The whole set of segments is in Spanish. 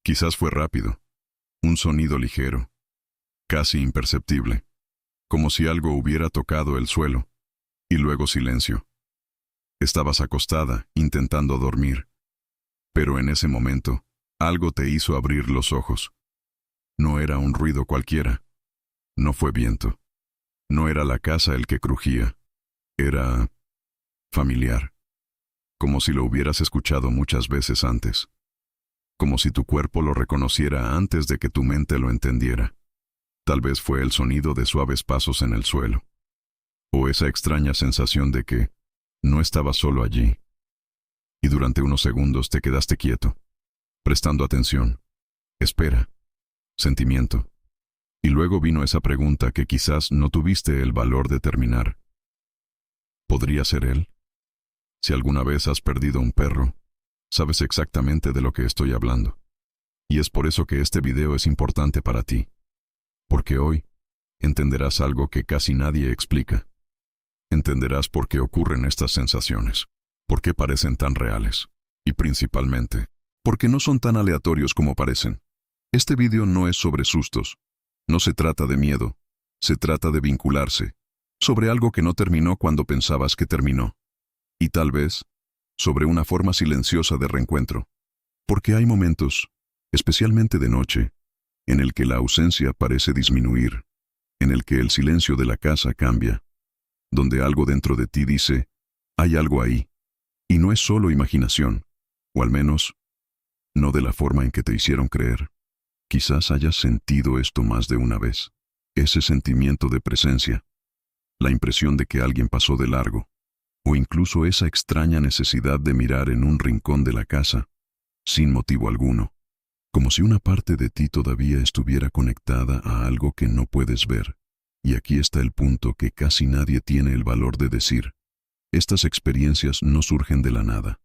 Quizás fue rápido, un sonido ligero, casi imperceptible, como si algo hubiera tocado el suelo, y luego silencio. Estabas acostada, intentando dormir, pero en ese momento, algo te hizo abrir los ojos. No era un ruido cualquiera, no fue viento, no era la casa el que crujía, era familiar, como si lo hubieras escuchado muchas veces antes, como si tu cuerpo lo reconociera antes de que tu mente lo entendiera. Tal vez fue el sonido de suaves pasos en el suelo, o esa extraña sensación de que no estabas solo allí. Y durante unos segundos te quedaste quieto, prestando atención, espera, sentimiento. Y luego vino esa pregunta que quizás no tuviste el valor de terminar. ¿Podría ser él? Si alguna vez has perdido un perro, sabes exactamente de lo que estoy hablando. Y es por eso que este video es importante para ti. Porque hoy entenderás algo que casi nadie explica. Entenderás por qué ocurren estas sensaciones, por qué parecen tan reales, y principalmente, por qué no son tan aleatorios como parecen. Este video no es sobre sustos, no se trata de miedo, se trata de vincularse, sobre algo que no terminó cuando pensabas que terminó, y tal vez, sobre una forma silenciosa de reencuentro, porque hay momentos, especialmente de noche, en el que la ausencia parece disminuir, en el que el silencio de la casa cambia, donde algo dentro de ti dice, hay algo ahí, y no es solo imaginación, o al menos, no de la forma en que te hicieron creer. Quizás hayas sentido esto más de una vez, ese sentimiento de presencia, la impresión de que alguien pasó de largo, o incluso esa extraña necesidad de mirar en un rincón de la casa, sin motivo alguno, como si una parte de ti todavía estuviera conectada a algo que no puedes ver. Y aquí está el punto que casi nadie tiene el valor de decir. Estas experiencias no surgen de la nada.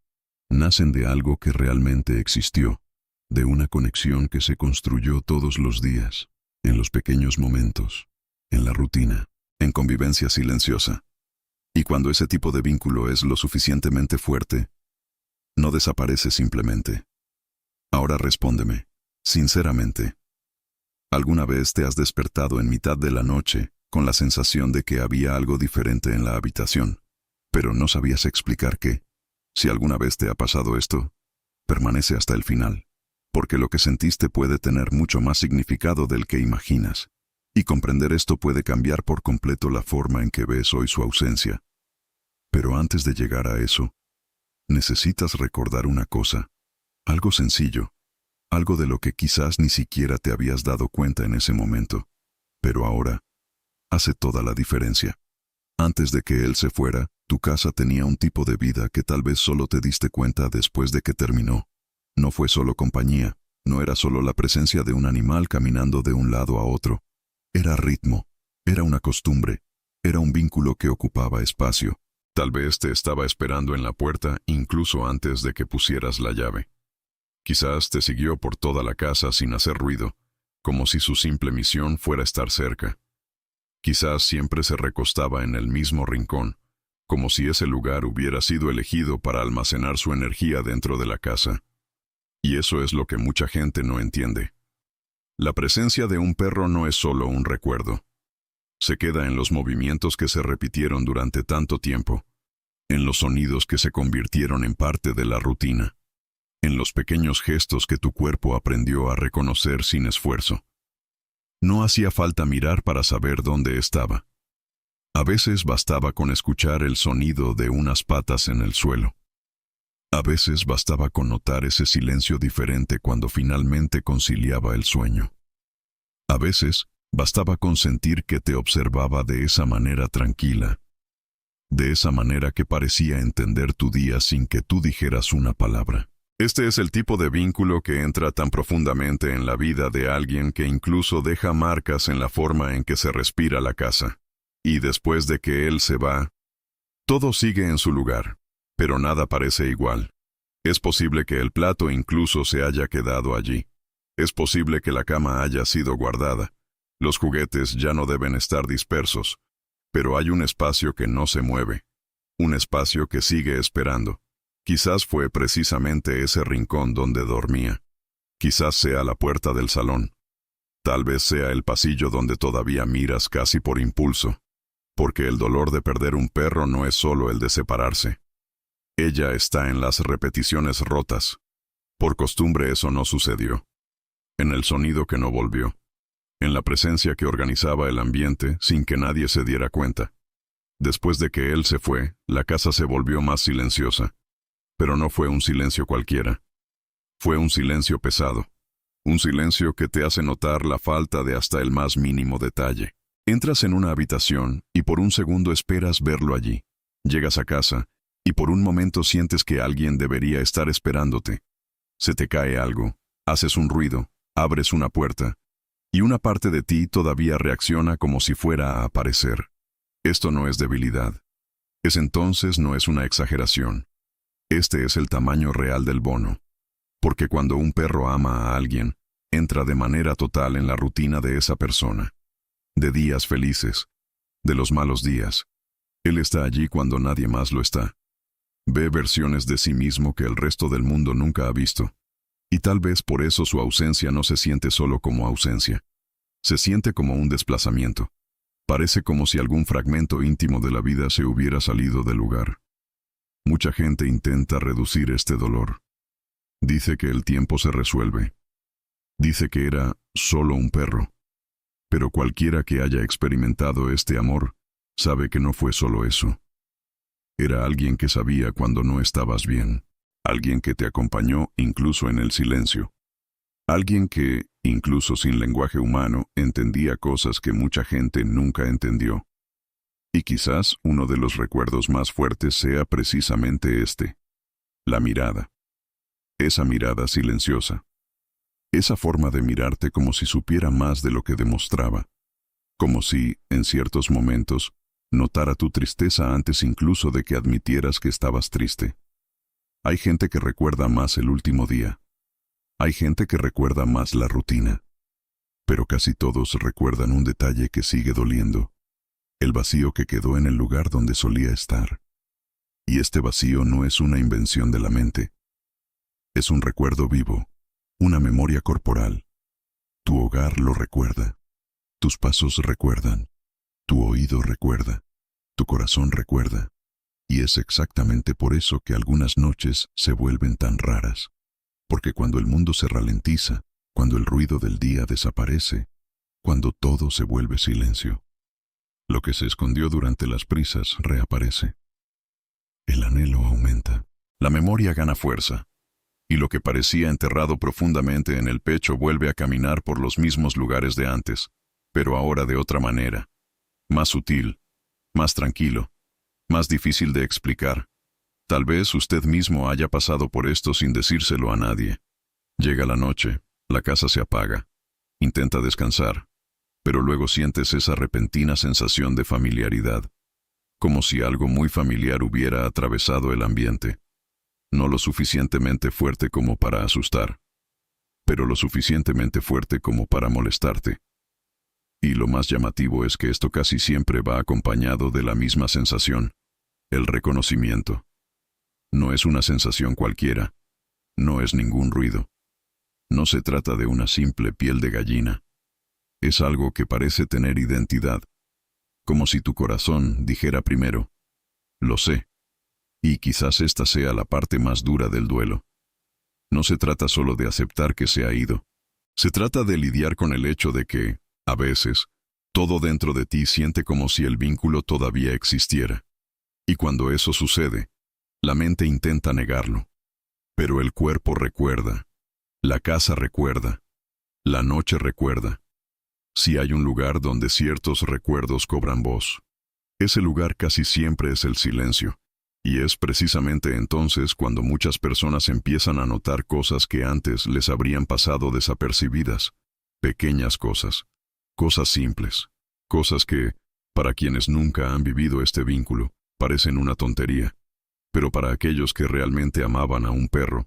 Nacen de algo que realmente existió, de una conexión que se construyó todos los días, en los pequeños momentos, en la rutina, en convivencia silenciosa. Y cuando ese tipo de vínculo es lo suficientemente fuerte, no desaparece simplemente. Ahora respóndeme, sinceramente. ¿Alguna vez te has despertado en mitad de la noche con la sensación de que había algo diferente en la habitación, pero no sabías explicar qué? Si alguna vez te ha pasado esto, permanece hasta el final, porque lo que sentiste puede tener mucho más significado del que imaginas, y comprender esto puede cambiar por completo la forma en que ves hoy su ausencia. Pero antes de llegar a eso, necesitas recordar una cosa, algo sencillo, algo de lo que quizás ni siquiera te habías dado cuenta en ese momento, pero ahora hace toda la diferencia. Antes de que él se fuera, tu casa tenía un tipo de vida que tal vez solo te diste cuenta después de que terminó. No fue solo compañía, no era solo la presencia de un animal caminando de un lado a otro. Era ritmo, era una costumbre, era un vínculo que ocupaba espacio. Tal vez te estaba esperando en la puerta incluso antes de que pusieras la llave. Quizás te siguió por toda la casa sin hacer ruido, como si su simple misión fuera estar cerca. Quizás siempre se recostaba en el mismo rincón, como si ese lugar hubiera sido elegido para almacenar su energía dentro de la casa. Y eso es lo que mucha gente no entiende. La presencia de un perro no es solo un recuerdo. Se queda en los movimientos que se repitieron durante tanto tiempo, en los sonidos que se convirtieron en parte de la rutina, en los pequeños gestos que tu cuerpo aprendió a reconocer sin esfuerzo. No hacía falta mirar para saber dónde estaba. A veces bastaba con escuchar el sonido de unas patas en el suelo. A veces bastaba con notar ese silencio diferente cuando finalmente conciliaba el sueño. A veces bastaba con sentir que te observaba de esa manera tranquila, de esa manera que parecía entender tu día sin que tú dijeras una palabra. Este es el tipo de vínculo que entra tan profundamente en la vida de alguien que incluso deja marcas en la forma en que se respira la casa. Y después de que él se va, todo sigue en su lugar, pero nada parece igual. Es posible que el plato incluso se haya quedado allí. Es posible que la cama haya sido guardada. Los juguetes ya no deben estar dispersos, pero hay un espacio que no se mueve, un espacio que sigue esperando. Quizás fue precisamente ese rincón donde dormía. Quizás sea la puerta del salón. Tal vez sea el pasillo donde todavía miras casi por impulso, porque el dolor de perder un perro no es solo el de separarse. Ella está en las repeticiones rotas. Por costumbre eso no sucedió. En el sonido que no volvió. En la presencia que organizaba el ambiente sin que nadie se diera cuenta. Después de que él se fue, la casa se volvió más silenciosa. Pero no fue un silencio cualquiera. Fue un silencio pesado. Un silencio que te hace notar la falta de hasta el más mínimo detalle. Entras en una habitación y por un segundo esperas verlo allí. Llegas a casa y por un momento sientes que alguien debería estar esperándote. Se te cae algo, haces un ruido, abres una puerta, y una parte de ti todavía reacciona como si fuera a aparecer. Esto no es debilidad. Entonces no es una exageración. Este es el tamaño real del bono. Porque cuando un perro ama a alguien, entra de manera total en la rutina de esa persona. De días felices, de los malos días. Él está allí cuando nadie más lo está. Ve versiones de sí mismo que el resto del mundo nunca ha visto. Y tal vez por eso su ausencia no se siente solo como ausencia. Se siente como un desplazamiento. Parece como si algún fragmento íntimo de la vida se hubiera salido del lugar. Mucha gente intenta reducir este dolor. Dice que el tiempo se resuelve. Dice que era solo un perro. Pero cualquiera que haya experimentado este amor, sabe que no fue solo eso. Era alguien que sabía cuando no estabas bien. Alguien que te acompañó incluso en el silencio. Alguien que, incluso sin lenguaje humano, entendía cosas que mucha gente nunca entendió. Y quizás uno de los recuerdos más fuertes sea precisamente este. La mirada. Esa mirada silenciosa. Esa forma de mirarte como si supiera más de lo que demostraba. Como si, en ciertos momentos, notara tu tristeza antes incluso de que admitieras que estabas triste. Hay gente que recuerda más el último día. Hay gente que recuerda más la rutina. Pero casi todos recuerdan un detalle que sigue doliendo. El vacío que quedó en el lugar donde solía estar. Y este vacío no es una invención de la mente. Es un recuerdo vivo, una memoria corporal. Tu hogar lo recuerda. Tus pasos recuerdan. Tu oído recuerda. Tu corazón recuerda. Y es exactamente por eso que algunas noches se vuelven tan raras. Porque cuando el mundo se ralentiza, cuando el ruido del día desaparece, cuando todo se vuelve silencio, lo que se escondió durante las prisas reaparece. El anhelo aumenta. La memoria gana fuerza. Y lo que parecía enterrado profundamente en el pecho vuelve a caminar por los mismos lugares de antes, pero ahora de otra manera. Más sutil, más tranquilo, más difícil de explicar. Tal vez usted mismo haya pasado por esto sin decírselo a nadie. Llega la noche, la casa se apaga. Intenta descansar, pero luego sientes esa repentina sensación de familiaridad, como si algo muy familiar hubiera atravesado el ambiente. No lo suficientemente fuerte como para asustar, pero lo suficientemente fuerte como para molestarte. Y lo más llamativo es que esto casi siempre va acompañado de la misma sensación, el reconocimiento. No es una sensación cualquiera, no es ningún ruido. No se trata de una simple piel de gallina. Es algo que parece tener identidad, como si tu corazón dijera primero, lo sé. Y quizás esta sea la parte más dura del duelo. No se trata solo de aceptar que se ha ido. Se trata de lidiar con el hecho de que, a veces, todo dentro de ti siente como si el vínculo todavía existiera. Y cuando eso sucede, la mente intenta negarlo. Pero el cuerpo recuerda, la casa recuerda, la noche recuerda. Si hay un lugar donde ciertos recuerdos cobran voz, ese lugar casi siempre es el silencio. Y es precisamente entonces cuando muchas personas empiezan a notar cosas que antes les habrían pasado desapercibidas. Pequeñas cosas. Cosas simples. Cosas que, para quienes nunca han vivido este vínculo, parecen una tontería. Pero para aquellos que realmente amaban a un perro,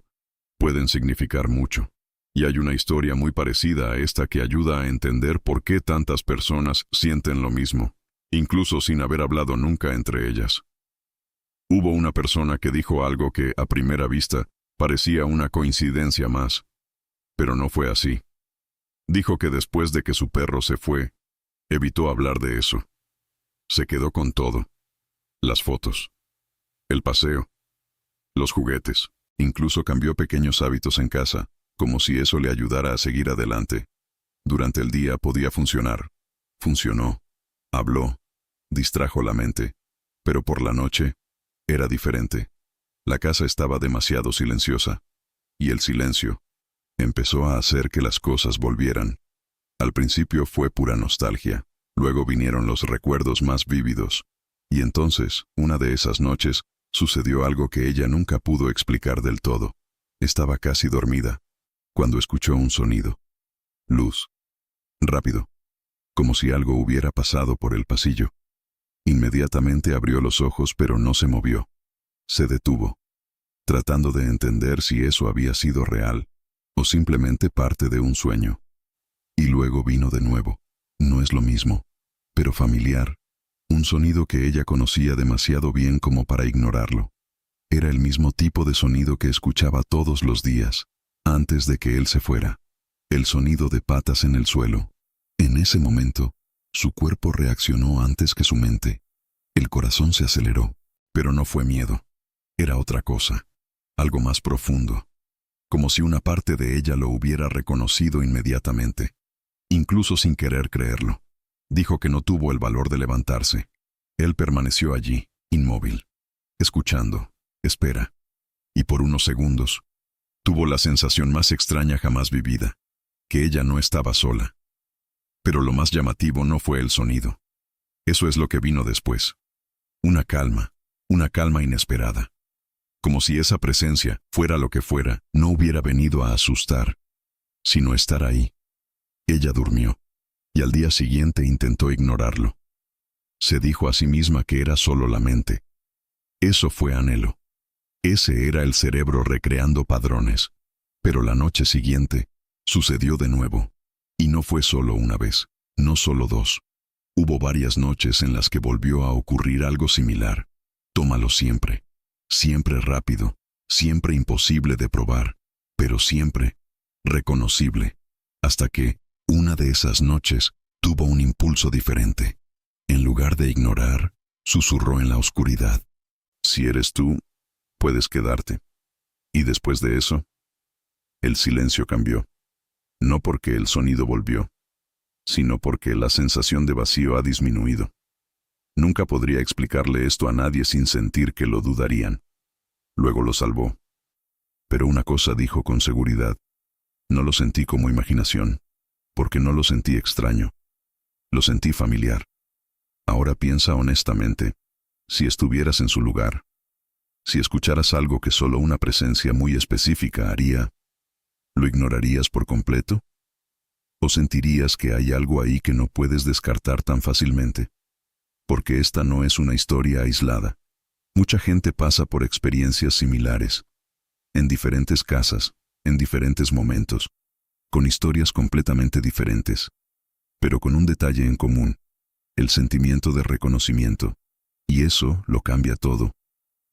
pueden significar mucho. Y hay una historia muy parecida a esta que ayuda a entender por qué tantas personas sienten lo mismo, incluso sin haber hablado nunca entre ellas. Hubo una persona que dijo algo que, a primera vista, parecía una coincidencia más. Pero no fue así. Dijo que después de que su perro se fue, evitó hablar de eso. Se quedó con todo. Las fotos, el paseo, los juguetes. Incluso cambió pequeños hábitos en casa, como si eso le ayudara a seguir adelante. Durante el día podía funcionar. Funcionó. Habló. Distrajo la mente. Pero por la noche, era diferente. La casa estaba demasiado silenciosa. Y el silencio empezó a hacer que las cosas volvieran. Al principio fue pura nostalgia. Luego vinieron los recuerdos más vívidos. Y entonces, una de esas noches, sucedió algo que ella nunca pudo explicar del todo. Estaba casi dormida, cuando escuchó un sonido. Luz. Rápido. Como si algo hubiera pasado por el pasillo. Inmediatamente abrió los ojos, pero no se movió. Se detuvo, tratando de entender si eso había sido real, o simplemente parte de un sueño. Y luego vino de nuevo. No es lo mismo, pero familiar. Un sonido que ella conocía demasiado bien como para ignorarlo. Era el mismo tipo de sonido que escuchaba todos los días, antes de que él se fuera. El sonido de patas en el suelo. En ese momento, su cuerpo reaccionó antes que su mente. El corazón se aceleró, pero no fue miedo. Era otra cosa, algo más profundo. Como si una parte de ella lo hubiera reconocido inmediatamente, incluso sin querer creerlo. Dijo que no tuvo el valor de levantarse. Él permaneció allí, inmóvil, escuchando, espera. Y por unos segundos, tuvo la sensación más extraña jamás vivida, que ella no estaba sola. Pero lo más llamativo no fue el sonido. Eso es lo que vino después. Una calma inesperada. Como si esa presencia, fuera lo que fuera, no hubiera venido a asustar, sino estar ahí. Ella durmió. Y al día siguiente intentó ignorarlo. Se dijo a sí misma que era solo la mente. Eso fue anhelo. Ese era el cerebro recreando padrones. Pero la noche siguiente, sucedió de nuevo. Y no fue solo una vez, no solo dos. Hubo varias noches en las que volvió a ocurrir algo similar. Tómalo siempre. Siempre rápido. Siempre imposible de probar. Pero siempre reconocible. Hasta que, una de esas noches, tuvo un impulso diferente. En lugar de ignorar, susurró en la oscuridad. Si eres tú, puedes quedarte. Y después de eso, el silencio cambió. No porque el sonido volvió, sino porque la sensación de vacío ha disminuido. Nunca podría explicarle esto a nadie sin sentir que lo dudarían. Luego lo salvó. Pero una cosa dijo con seguridad. No lo sentí como imaginación. Porque no lo sentí extraño. Lo sentí familiar. Ahora piensa honestamente, si estuvieras en su lugar, si escucharas algo que solo una presencia muy específica haría, ¿lo ignorarías por completo? ¿O sentirías que hay algo ahí que no puedes descartar tan fácilmente? Porque esta no es una historia aislada. Mucha gente pasa por experiencias similares, en diferentes casas, en diferentes momentos, con historias completamente diferentes, pero con un detalle en común, el sentimiento de reconocimiento. Y eso lo cambia todo,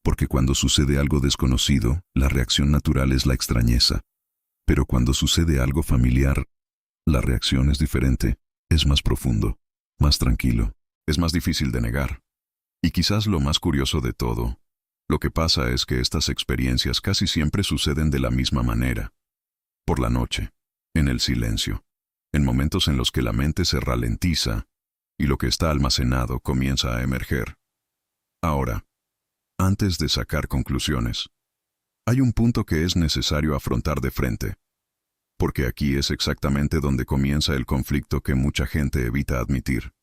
porque cuando sucede algo desconocido, la reacción natural es la extrañeza. Pero cuando sucede algo familiar, la reacción es diferente, es más profundo, más tranquilo, es más difícil de negar. Y quizás lo más curioso de todo, lo que pasa es que estas experiencias casi siempre suceden de la misma manera. Por la noche. En el silencio, en momentos en los que la mente se ralentiza y lo que está almacenado comienza a emerger. Ahora, antes de sacar conclusiones, hay un punto que es necesario afrontar de frente, porque aquí es exactamente donde comienza el conflicto que mucha gente evita admitir.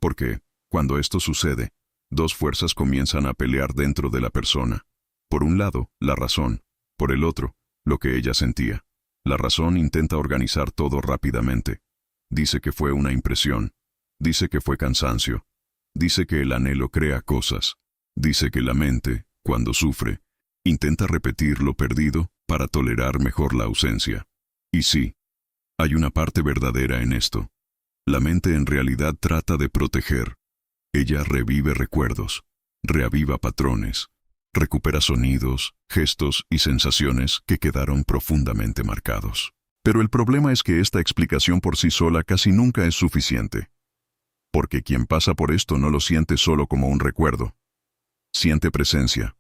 Porque, cuando esto sucede, dos fuerzas comienzan a pelear dentro de la persona. Por un lado, la razón, por el otro, lo que ella sentía. La razón intenta organizar todo rápidamente. Dice que fue una impresión. Dice que fue cansancio. Dice que el anhelo crea cosas. Dice que la mente, cuando sufre, intenta repetir lo perdido para tolerar mejor la ausencia. Y sí, hay una parte verdadera en esto. La mente en realidad trata de proteger. Ella revive recuerdos, reaviva patrones, recupera sonidos, gestos y sensaciones que quedaron profundamente marcados. Pero el problema es que esta explicación por sí sola casi nunca es suficiente. Porque quien pasa por esto no lo siente solo como un recuerdo. Siente presencia.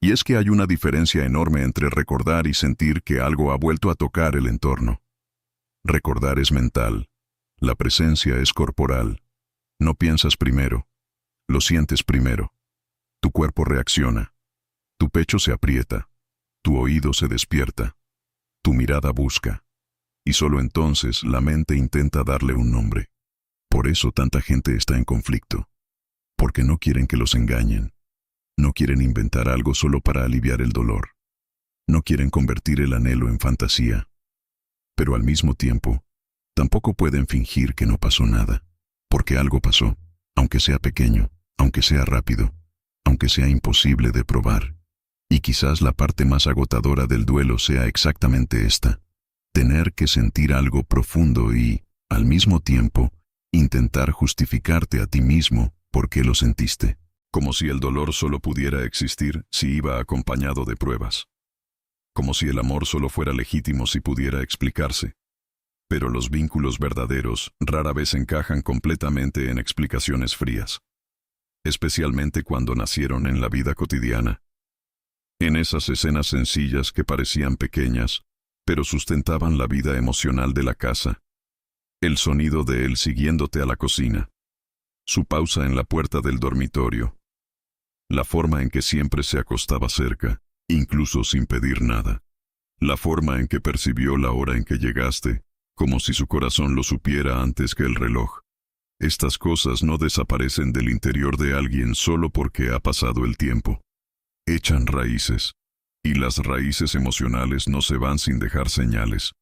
Y es que hay una diferencia enorme entre recordar y sentir que algo ha vuelto a tocar el entorno. Recordar es mental. La presencia es corporal. No piensas primero. Lo sientes primero. Tu cuerpo reacciona. Tu pecho se aprieta. Tu oído se despierta. Tu mirada busca. Y solo entonces la mente intenta darle un nombre. Por eso tanta gente está en conflicto. Porque no quieren que los engañen. No quieren inventar algo solo para aliviar el dolor. No quieren convertir el anhelo en fantasía. Pero al mismo tiempo, tampoco pueden fingir que no pasó nada. Porque algo pasó, aunque sea pequeño, aunque sea rápido, aunque sea imposible de probar. Y quizás la parte más agotadora del duelo sea exactamente esta: tener que sentir algo profundo y, al mismo tiempo, intentar justificarte a ti mismo por qué lo sentiste. Como si el dolor solo pudiera existir si iba acompañado de pruebas. Como si el amor solo fuera legítimo si pudiera explicarse. Pero los vínculos verdaderos rara vez encajan completamente en explicaciones frías. Especialmente cuando nacieron en la vida cotidiana. En esas escenas sencillas que parecían pequeñas, pero sustentaban la vida emocional de la casa. El sonido de él siguiéndote a la cocina. Su pausa en la puerta del dormitorio. La forma en que siempre se acostaba cerca, incluso sin pedir nada. La forma en que percibió la hora en que llegaste, como si su corazón lo supiera antes que el reloj. Estas cosas no desaparecen del interior de alguien solo porque ha pasado el tiempo. Echan raíces, y las raíces emocionales no se van sin dejar señales.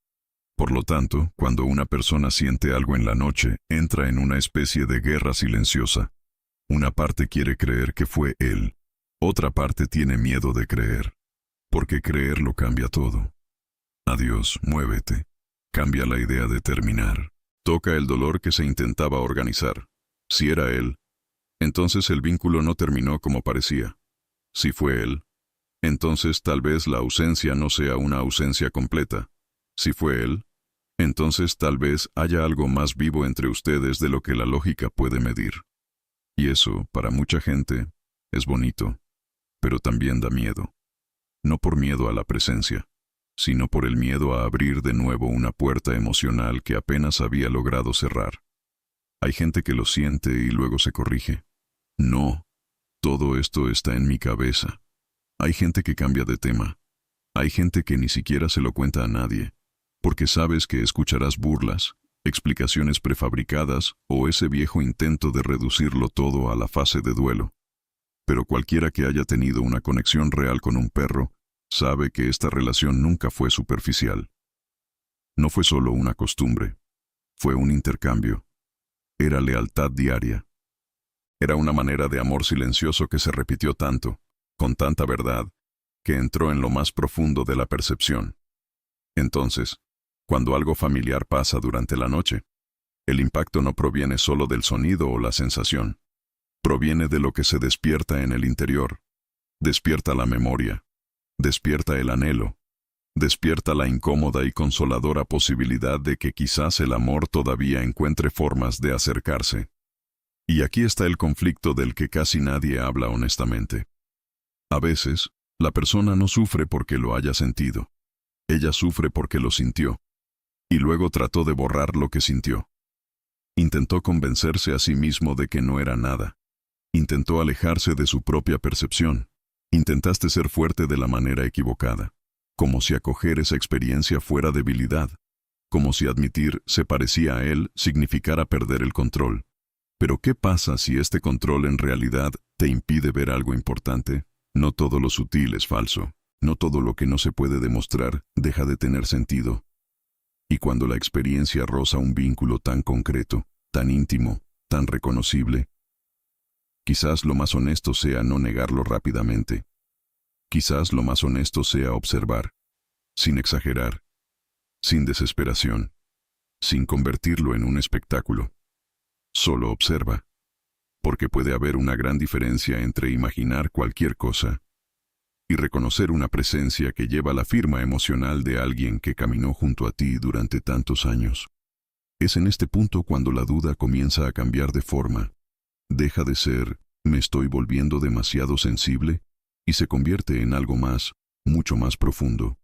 Por lo tanto, cuando una persona siente algo en la noche, entra en una especie de guerra silenciosa. Una parte quiere creer que fue él. Otra parte tiene miedo de creer. Porque creer lo cambia todo. Adiós, muévete. Cambia la idea de terminar. Toca el dolor que se intentaba organizar. Si era él, entonces el vínculo no terminó como parecía. Si fue él, entonces tal vez la ausencia no sea una ausencia completa. Si fue él, entonces tal vez haya algo más vivo entre ustedes de lo que la lógica puede medir. Y eso, para mucha gente, es bonito, pero también da miedo. No por miedo a la presencia, sino por el miedo a abrir de nuevo una puerta emocional que apenas había logrado cerrar. Hay gente que lo siente y luego se corrige. No, todo esto está en mi cabeza. Hay gente que cambia de tema. Hay gente que ni siquiera se lo cuenta a nadie, porque sabes que escucharás burlas, explicaciones prefabricadas o ese viejo intento de reducirlo todo a la fase de duelo. Pero cualquiera que haya tenido una conexión real con un perro, sabe que esta relación nunca fue superficial. No fue solo una costumbre, fue un intercambio. Era lealtad diaria. Era una manera de amor silencioso que se repitió tanto, con tanta verdad, que entró en lo más profundo de la percepción. Entonces, cuando algo familiar pasa durante la noche, el impacto no proviene solo del sonido o la sensación. Proviene de lo que se despierta en el interior. Despierta la memoria. Despierta el anhelo. Despierta la incómoda y consoladora posibilidad de que quizás el amor todavía encuentre formas de acercarse. Y aquí está el conflicto del que casi nadie habla honestamente. A veces, la persona no sufre porque lo haya sentido. Ella sufre porque lo sintió. Y luego trató de borrar lo que sintió. Intentó convencerse a sí mismo de que no era nada. Intentó alejarse de su propia percepción. Intentaste ser fuerte de la manera equivocada. Como si acoger esa experiencia fuera debilidad. Como si admitir se parecía a él significara perder el control. Pero ¿qué pasa si este control en realidad te impide ver algo importante? No todo lo sutil es falso. No todo lo que no se puede demostrar deja de tener sentido. Y cuando la experiencia roza un vínculo tan concreto, tan íntimo, tan reconocible, quizás lo más honesto sea no negarlo rápidamente. Quizás lo más honesto sea observar, sin exagerar, sin desesperación, sin convertirlo en un espectáculo. Solo observa, porque puede haber una gran diferencia entre imaginar cualquier cosa y reconocer una presencia que lleva la firma emocional de alguien que caminó junto a ti durante tantos años. Es en este punto cuando la duda comienza a cambiar de forma. Deja de ser, me estoy volviendo demasiado sensible, y se convierte en algo más, mucho más profundo.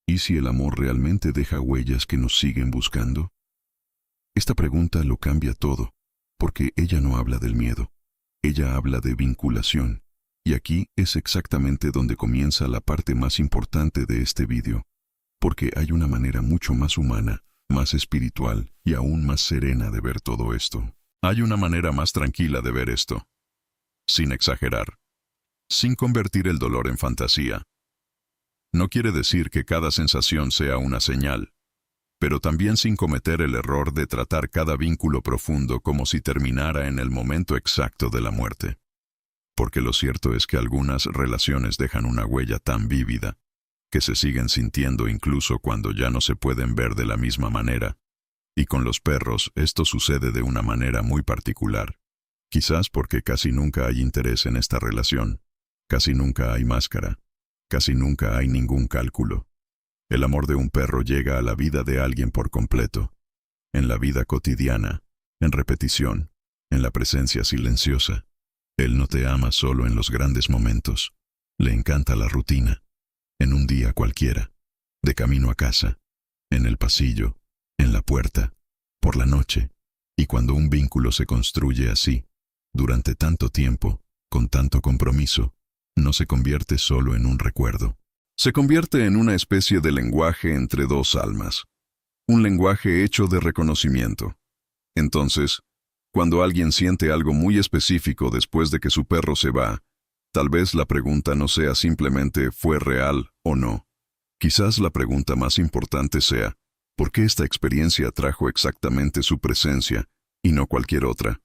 ¿Y si el amor realmente deja huellas que nos siguen buscando? Esta pregunta lo cambia todo, porque ella no habla del miedo, ella habla de vinculación, y aquí es exactamente donde comienza la parte más importante de este vídeo, porque hay una manera mucho más humana, más espiritual y aún más serena de ver todo esto. Hay una manera más tranquila de ver esto, sin exagerar, sin convertir el dolor en fantasía. No quiere decir que cada sensación sea una señal, pero también sin cometer el error de tratar cada vínculo profundo como si terminara en el momento exacto de la muerte. Porque lo cierto es que algunas relaciones dejan una huella tan vívida, que se siguen sintiendo incluso cuando ya no se pueden ver de la misma manera. Y con los perros esto sucede de una manera muy particular. Quizás porque casi nunca hay interés en esta relación, casi nunca hay máscara, casi nunca hay ningún cálculo. El amor de un perro llega a la vida de alguien por completo, en la vida cotidiana, en repetición, en la presencia silenciosa. Él no te ama solo en los grandes momentos, le encanta la rutina, en un día cualquiera, de camino a casa, en el pasillo, en la puerta, por la noche, y cuando un vínculo se construye así, durante tanto tiempo, con tanto compromiso, no se convierte solo en un recuerdo. Se convierte en una especie de lenguaje entre dos almas. Un lenguaje hecho de reconocimiento. Entonces, cuando alguien siente algo muy específico después de que su perro se va, tal vez la pregunta no sea simplemente ¿fue real o no? Quizás la pregunta más importante sea ¿por qué esta experiencia trajo exactamente su presencia y no cualquier otra?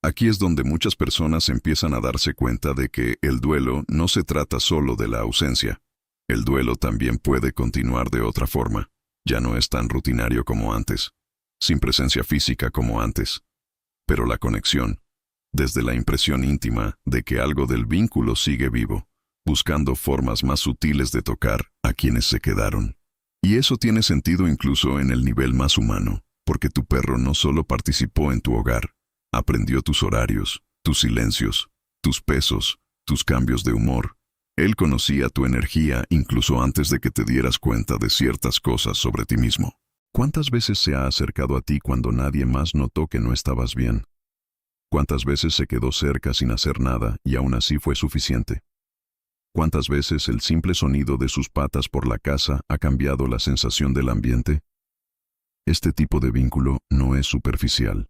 Aquí es donde muchas personas empiezan a darse cuenta de que el duelo no se trata solo de la ausencia. El duelo también puede continuar de otra forma. Ya no es tan rutinario como antes, sin presencia física como antes. Pero la conexión, desde la impresión íntima de que algo del vínculo sigue vivo, buscando formas más sutiles de tocar a quienes se quedaron. Y eso tiene sentido incluso en el nivel más humano, porque tu perro no solo participó en tu hogar, aprendió tus horarios, tus silencios, tus pesos, tus cambios de humor. Él conocía tu energía incluso antes de que te dieras cuenta de ciertas cosas sobre ti mismo. ¿Cuántas veces se ha acercado a ti cuando nadie más notó que no estabas bien? ¿Cuántas veces se quedó cerca sin hacer nada y aún así fue suficiente? ¿Cuántas veces el simple sonido de sus patas por la casa ha cambiado la sensación del ambiente? Este tipo de vínculo no es superficial,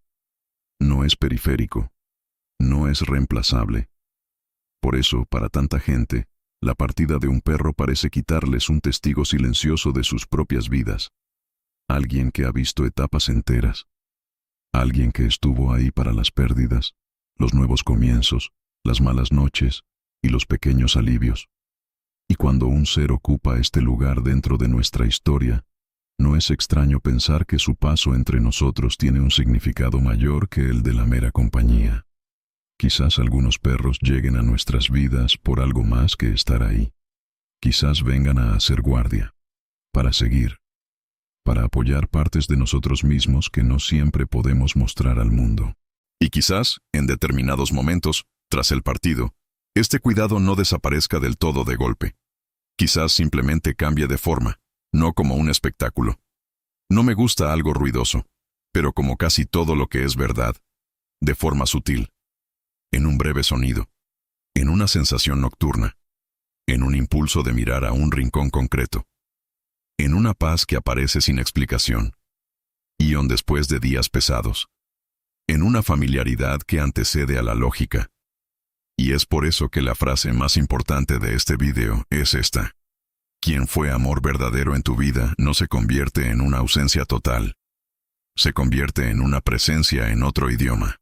no es periférico, no es reemplazable. Por eso, para tanta gente, la partida de un perro parece quitarles un testigo silencioso de sus propias vidas. Alguien que ha visto etapas enteras. Alguien que estuvo ahí para las pérdidas, los nuevos comienzos, las malas noches y los pequeños alivios. Y cuando un ser ocupa este lugar dentro de nuestra historia, no es extraño pensar que su paso entre nosotros tiene un significado mayor que el de la mera compañía. Quizás algunos perros lleguen a nuestras vidas por algo más que estar ahí. Quizás vengan a hacer guardia, para seguir, para apoyar partes de nosotros mismos que no siempre podemos mostrar al mundo. Y quizás, en determinados momentos, tras el partido, este cuidado no desaparezca del todo de golpe. Quizás simplemente cambie de forma, no como un espectáculo. No me gusta algo ruidoso, pero como casi todo lo que es verdad, de forma sutil, en un breve sonido, en una sensación nocturna, en un impulso de mirar a un rincón concreto, en una paz que aparece sin explicación, y aún después de días pesados, en una familiaridad que antecede a la lógica. Y es por eso que la frase más importante de este video es esta: quien fue amor verdadero en tu vida no se convierte en una ausencia total, se convierte en una presencia en otro idioma.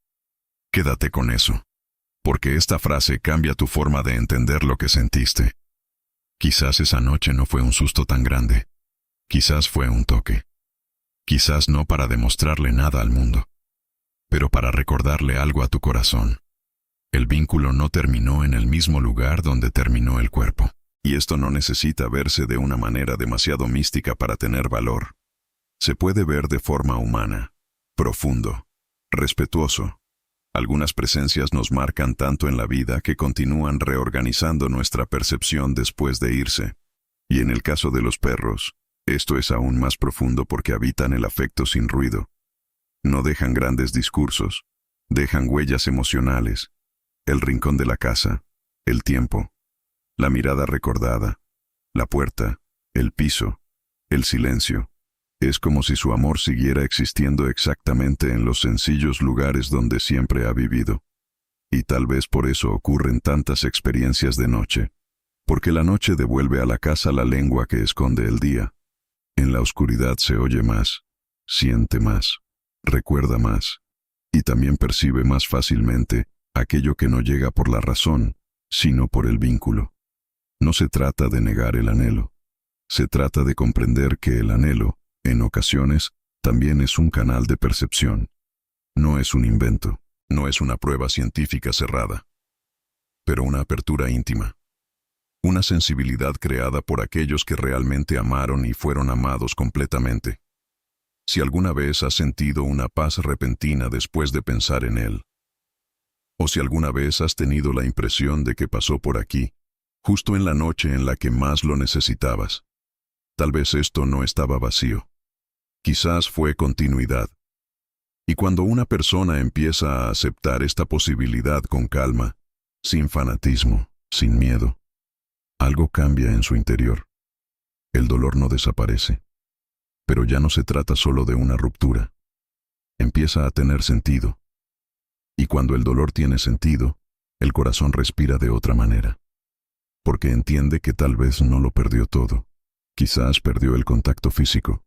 Quédate con eso, porque esta frase cambia tu forma de entender lo que sentiste. Quizás esa noche no fue un susto tan grande, quizás fue un toque, quizás no para demostrarle nada al mundo, pero para recordarle algo a tu corazón. El vínculo no terminó en el mismo lugar donde terminó el cuerpo. Y esto no necesita verse de una manera demasiado mística para tener valor. Se puede ver de forma humana, profundo, respetuoso. Algunas presencias nos marcan tanto en la vida que continúan reorganizando nuestra percepción después de irse. Y en el caso de los perros, esto es aún más profundo porque habitan el afecto sin ruido. No dejan grandes discursos, dejan huellas emocionales, el rincón de la casa, el tiempo, la mirada recordada, la puerta, el piso, el silencio. Es como si su amor siguiera existiendo exactamente en los sencillos lugares donde siempre ha vivido. Y tal vez por eso ocurren tantas experiencias de noche, porque la noche devuelve a la casa la lengua que esconde el día. En la oscuridad se oye más, siente más, recuerda más, y también percibe más fácilmente aquello que no llega por la razón, sino por el vínculo. No se trata de negar el anhelo, se trata de comprender que el anhelo, en ocasiones, también es un canal de percepción. No es un invento, no es una prueba científica cerrada, pero una apertura íntima. Una sensibilidad creada por aquellos que realmente amaron y fueron amados completamente. Si alguna vez has sentido una paz repentina después de pensar en él, o si alguna vez has tenido la impresión de que pasó por aquí, justo en la noche en la que más lo necesitabas, tal vez esto no estaba vacío. Quizás fue continuidad. Y cuando una persona empieza a aceptar esta posibilidad con calma, sin fanatismo, sin miedo, algo cambia en su interior. El dolor no desaparece. Pero ya no se trata solo de una ruptura. Empieza a tener sentido. Y cuando el dolor tiene sentido, el corazón respira de otra manera. Porque entiende que tal vez no lo perdió todo. Quizás perdió el contacto físico,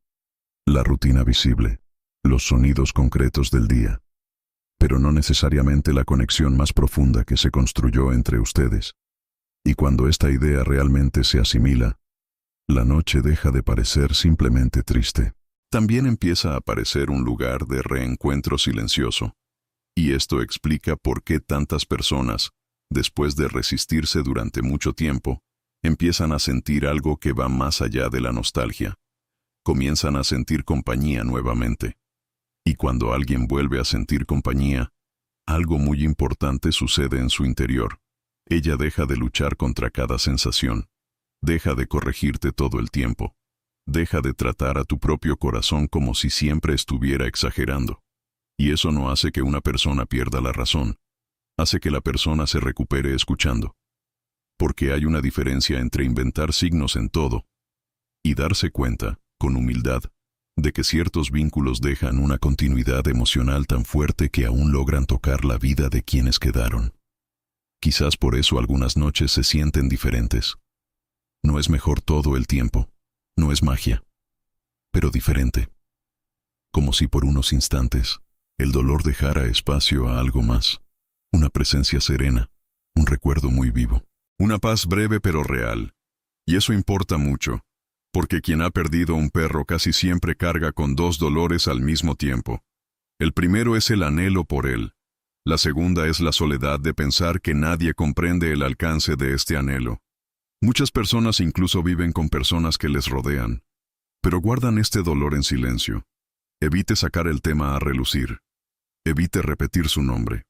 la rutina visible, los sonidos concretos del día, pero no necesariamente la conexión más profunda que se construyó entre ustedes. Y cuando esta idea realmente se asimila, la noche deja de parecer simplemente triste. También empieza a aparecer un lugar de reencuentro silencioso. Y esto explica por qué tantas personas, después de resistirse durante mucho tiempo, empiezan a sentir algo que va más allá de la nostalgia. Comienzan a sentir compañía nuevamente. Y cuando alguien vuelve a sentir compañía, algo muy importante sucede en su interior. Ella deja de luchar contra cada sensación. Deja de corregirte todo el tiempo. Deja de tratar a tu propio corazón como si siempre estuviera exagerando. Y eso no hace que una persona pierda la razón. Hace que la persona se recupere escuchando. Porque hay una diferencia entre inventar signos en todo y darse cuenta, con humildad, de que ciertos vínculos dejan una continuidad emocional tan fuerte que aún logran tocar la vida de quienes quedaron. Quizás por eso algunas noches se sienten diferentes. No es mejor todo el tiempo, no es magia, pero diferente. Como si por unos instantes el dolor dejara espacio a algo más, una presencia serena, un recuerdo muy vivo. Una paz breve pero real. Y eso importa mucho, porque quien ha perdido un perro casi siempre carga con dos dolores al mismo tiempo. El primero es el anhelo por él. La segunda es la soledad de pensar que nadie comprende el alcance de este anhelo. Muchas personas incluso viven con personas que les rodean, pero guardan este dolor en silencio. Evite sacar el tema a relucir. Evite repetir su nombre.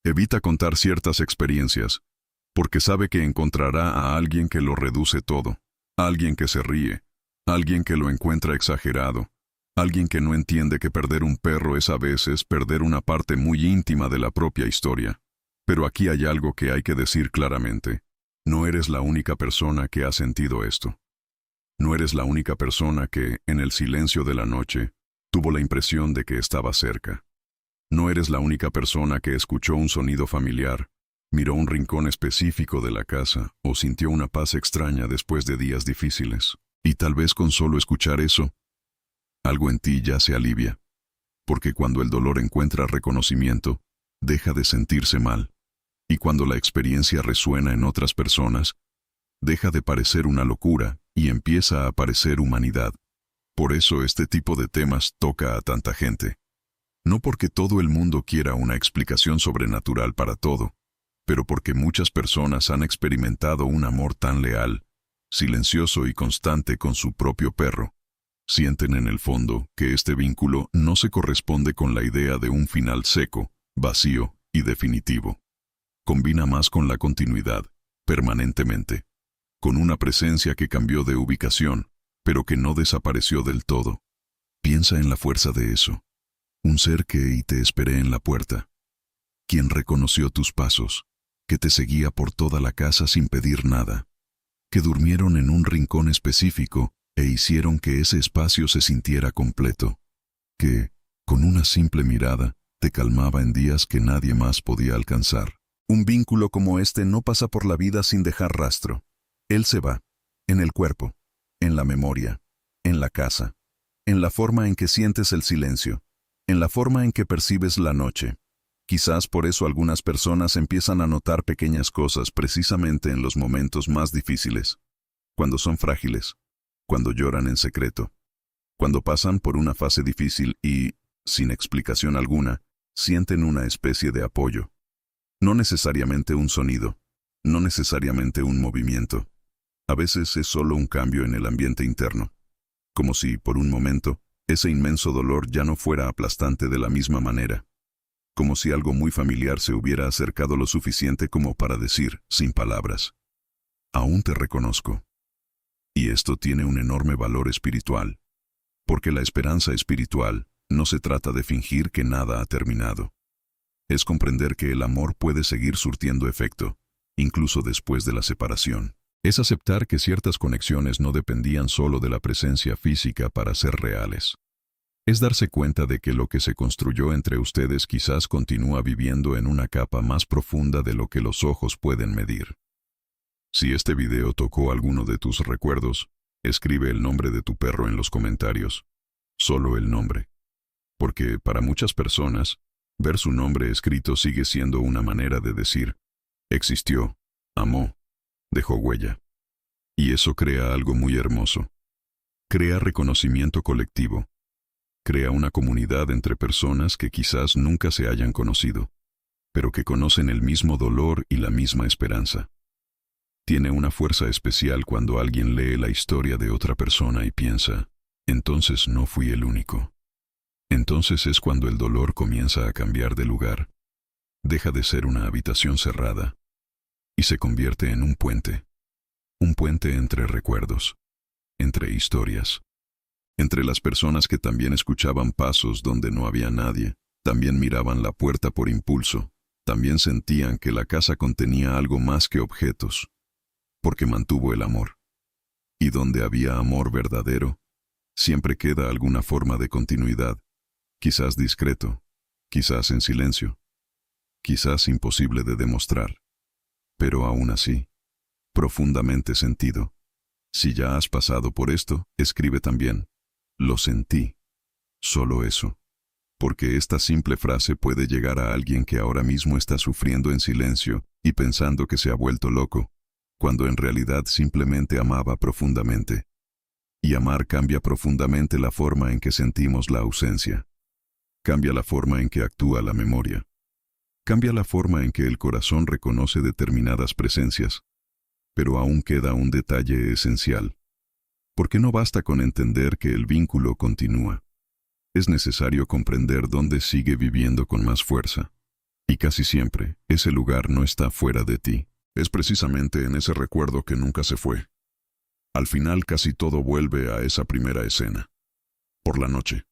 Evita contar ciertas experiencias, porque sabe que encontrará a alguien que lo reduce todo, alguien que se ríe, alguien que lo encuentra exagerado, alguien que no entiende que perder un perro es a veces perder una parte muy íntima de la propia historia. Pero aquí hay algo que hay que decir claramente. No eres la única persona que ha sentido esto. No eres la única persona que, en el silencio de la noche, tuvo la impresión de que estaba cerca. No eres la única persona que escuchó un sonido familiar, miró un rincón específico de la casa o sintió una paz extraña después de días difíciles. Y tal vez con solo escuchar eso, algo en ti ya se alivia. Porque cuando el dolor encuentra reconocimiento, deja de sentirse mal. Y cuando la experiencia resuena en otras personas, deja de parecer una locura y empieza a parecer humanidad. Por eso este tipo de temas toca a tanta gente. No porque todo el mundo quiera una explicación sobrenatural para todo, pero porque muchas personas han experimentado un amor tan leal, silencioso y constante con su propio perro. Sienten en el fondo que este vínculo no se corresponde con la idea de un final seco, vacío y definitivo. Combina más con la continuidad, permanentemente, con una presencia que cambió de ubicación, pero que no desapareció del todo. Piensa en la fuerza de eso. Un ser que y te esperé en la puerta, quien reconoció tus pasos, que te seguía por toda la casa sin pedir nada, que durmieron en un rincón específico e hicieron que ese espacio se sintiera completo, que, con una simple mirada, te calmaba en días que nadie más podía alcanzar. Un vínculo como este no pasa por la vida sin dejar rastro. Él se va, en el cuerpo, en la memoria, en la casa, en la forma en que sientes el silencio, en la forma en que percibes la noche. Quizás por eso algunas personas empiezan a notar pequeñas cosas precisamente en los momentos más difíciles, cuando son frágiles, cuando lloran en secreto, cuando pasan por una fase difícil y, sin explicación alguna, sienten una especie de apoyo. No necesariamente un sonido, no necesariamente un movimiento. A veces es solo un cambio en el ambiente interno, como si, por un momento, ese inmenso dolor ya no fuera aplastante de la misma manera, como si algo muy familiar se hubiera acercado lo suficiente como para decir, sin palabras, aún te reconozco. Y esto tiene un enorme valor espiritual, porque la esperanza espiritual no se trata de fingir que nada ha terminado. Es comprender que el amor puede seguir surtiendo efecto, incluso después de la separación. Es aceptar que ciertas conexiones no dependían solo de la presencia física para ser reales. Es darse cuenta de que lo que se construyó entre ustedes quizás continúa viviendo en una capa más profunda de lo que los ojos pueden medir. Si este video tocó alguno de tus recuerdos, escribe el nombre de tu perro en los comentarios. Solo el nombre. Porque para muchas personas, ver su nombre escrito sigue siendo una manera de decir, existió, amó, dejó huella. Y eso crea algo muy hermoso. Crea reconocimiento colectivo. Crea una comunidad entre personas que quizás nunca se hayan conocido, pero que conocen el mismo dolor y la misma esperanza. Tiene una fuerza especial cuando alguien lee la historia de otra persona y piensa, entonces no fui el único. Entonces es cuando el dolor comienza a cambiar de lugar. Deja de ser una habitación cerrada y se convierte en un puente. Un puente entre recuerdos, entre historias, entre las personas que también escuchaban pasos donde no había nadie, también miraban la puerta por impulso, también sentían que la casa contenía algo más que objetos, porque mantuvo el amor. Y donde había amor verdadero, siempre queda alguna forma de continuidad, quizás discreto, quizás en silencio, quizás imposible de demostrar, pero aún así, profundamente sentido. Si ya has pasado por esto, escribe también, lo sentí, solo eso, porque esta simple frase puede llegar a alguien que ahora mismo está sufriendo en silencio y pensando que se ha vuelto loco, cuando en realidad simplemente amaba profundamente. Y amar cambia profundamente la forma en que sentimos la ausencia. Cambia la forma en que actúa la memoria. Cambia la forma en que el corazón reconoce determinadas presencias. Pero aún queda un detalle esencial. Porque no basta con entender que el vínculo continúa. Es necesario comprender dónde sigue viviendo con más fuerza. Y casi siempre, ese lugar no está fuera de ti. Es precisamente en ese recuerdo que nunca se fue. Al final casi todo vuelve a esa primera escena. Por la noche.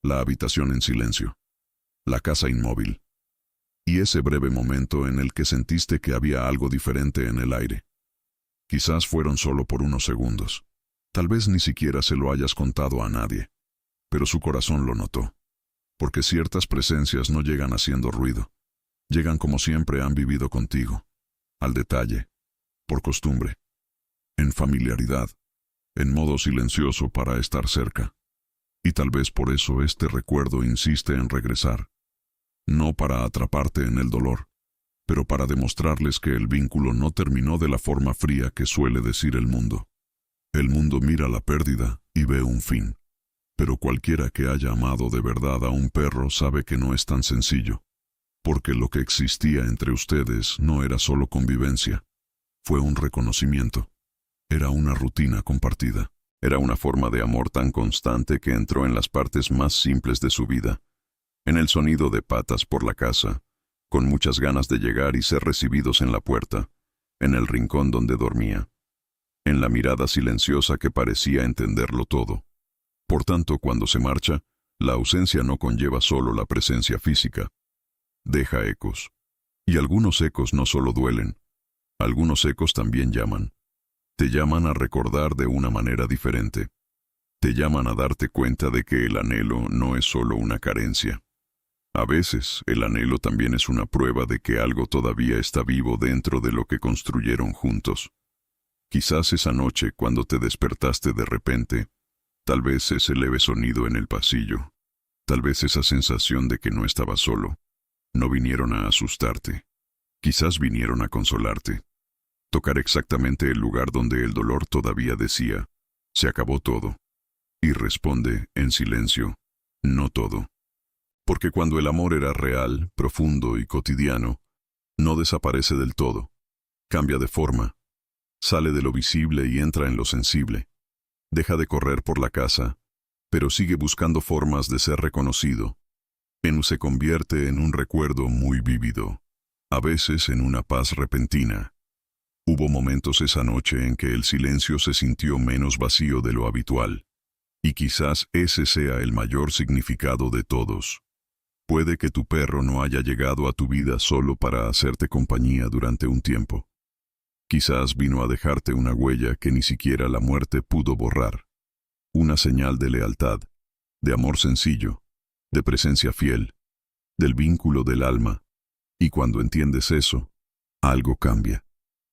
La habitación en silencio. La casa inmóvil. Y ese breve momento en el que sentiste que había algo diferente en el aire. Quizás fueron solo por unos segundos. Tal vez ni siquiera se lo hayas contado a nadie. Pero su corazón lo notó. Porque ciertas presencias no llegan haciendo ruido. Llegan como siempre han vivido contigo. Al detalle. Por costumbre. En familiaridad. En modo silencioso para estar cerca. Y tal vez por eso este recuerdo insiste en regresar. No para atraparte en el dolor, pero para demostrarles que el vínculo no terminó de la forma fría que suele decir el mundo. El mundo mira la pérdida y ve un fin. Pero cualquiera que haya amado de verdad a un perro sabe que no es tan sencillo. Porque lo que existía entre ustedes no era solo convivencia. Fue un reconocimiento. era una rutina compartida. Era una forma de amor tan constante que entró en las partes más simples de su vida, en el sonido de patas por la casa, con muchas ganas de llegar y ser recibidos en la puerta, en el rincón donde dormía, en la mirada silenciosa que parecía entenderlo todo. Por tanto, cuando se marcha, la ausencia no conlleva solo la presencia física. Deja ecos. Y algunos ecos no solo duelen, algunos ecos también llaman. Te llaman a recordar de una manera diferente. Te llaman a darte cuenta de que el anhelo no es solo una carencia. A veces, el anhelo también es una prueba de que algo todavía está vivo dentro de lo que construyeron juntos. Quizás esa noche, cuando te despertaste de repente, tal vez ese leve sonido en el pasillo, tal vez esa sensación de que no estabas solo, no vinieron a asustarte. Quizás vinieron a consolarte. Tocar exactamente el lugar donde el dolor todavía decía, se acabó todo. Y responde, en silencio, no todo. Porque cuando el amor era real, profundo y cotidiano, no desaparece del todo. Cambia de forma. Sale de lo visible y entra en lo sensible. Deja de correr por la casa, pero sigue buscando formas de ser reconocido. Se convierte en un recuerdo muy vívido, a veces en una paz repentina. Hubo momentos esa noche en que el silencio se sintió menos vacío de lo habitual, y quizás ese sea el mayor significado de todos. Puede que tu perro no haya llegado a tu vida solo para hacerte compañía durante un tiempo. Quizás vino a dejarte una huella que ni siquiera la muerte pudo borrar. Una señal de lealtad, de amor sencillo, de presencia fiel, del vínculo del alma. Y cuando entiendes eso, algo cambia.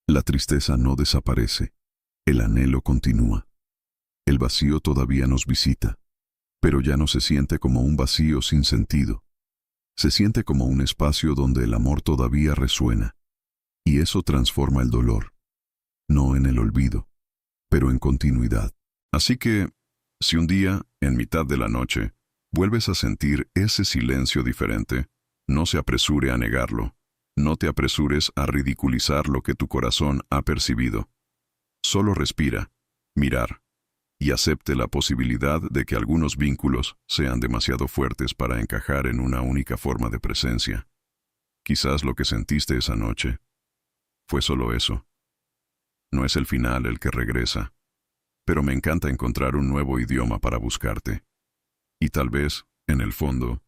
La tristeza no desaparece, el anhelo continúa. El vacío todavía nos visita, pero ya no se siente como un vacío sin sentido. Se siente como un espacio donde el amor todavía resuena, y eso transforma el dolor, no en el olvido, pero en continuidad. Así que, si un día, en mitad de la noche, vuelves a sentir ese silencio diferente, no se apresure a negarlo. No te apresures a ridiculizar lo que tu corazón ha percibido. Solo respira, mirar, y acepte la posibilidad de que algunos vínculos sean demasiado fuertes para encajar en una única forma de presencia. Quizás lo que sentiste esa noche fue solo eso. No es el final el que regresa, pero me encanta encontrar un nuevo idioma para buscarte. Y tal vez, en el fondo,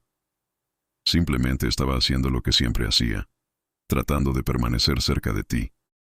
simplemente estaba haciendo lo que siempre hacía, tratando de permanecer cerca de ti,